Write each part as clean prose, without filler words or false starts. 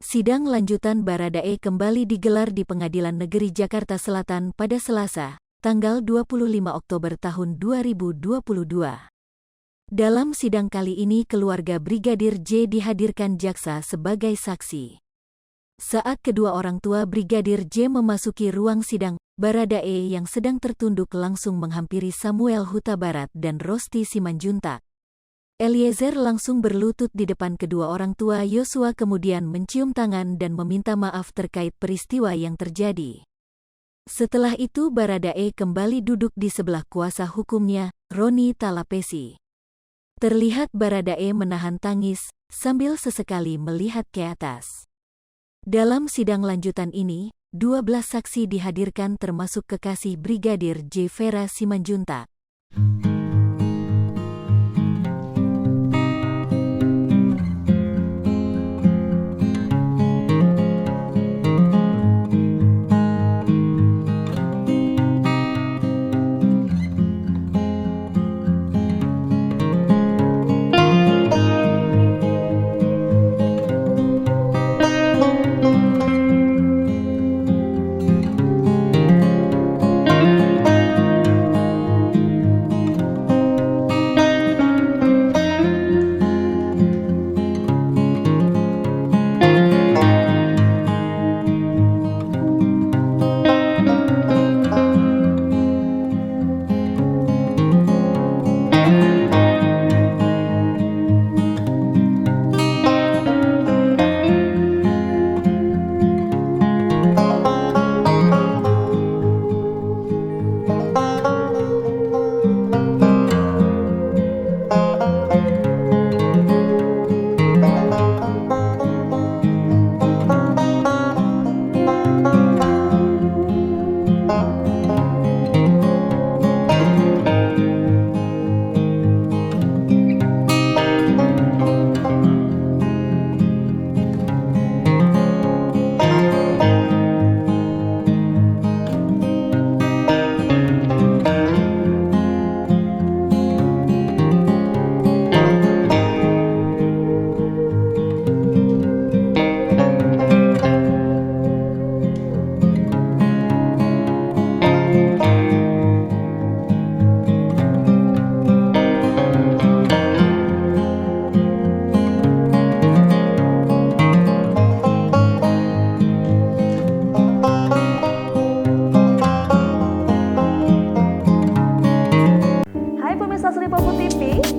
Sidang lanjutan Baradae kembali digelar di Pengadilan Negeri Jakarta Selatan pada Selasa, tanggal 25 Oktober tahun 2022. Dalam sidang kali ini keluarga Brigadir J dihadirkan jaksa sebagai saksi. Saat kedua orang tua Brigadir J memasuki ruang sidang, Baradae yang sedang tertunduk langsung menghampiri Samuel Huta Barat dan Rosti Simanjuntak. Eliezer langsung berlutut di depan kedua orang tua Yosua kemudian mencium tangan dan meminta maaf terkait peristiwa yang terjadi. Setelah itu Baradae kembali duduk di sebelah kuasa hukumnya, Roni Talapesi. Terlihat Baradae menahan tangis, sambil sesekali melihat ke atas. Dalam sidang lanjutan ini, 12 saksi dihadirkan termasuk kekasih Brigadir J Vera Simanjuntak.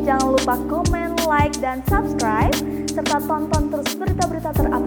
Jangan lupa komen, like, dan subscribe, serta tonton terus berita-berita terupdate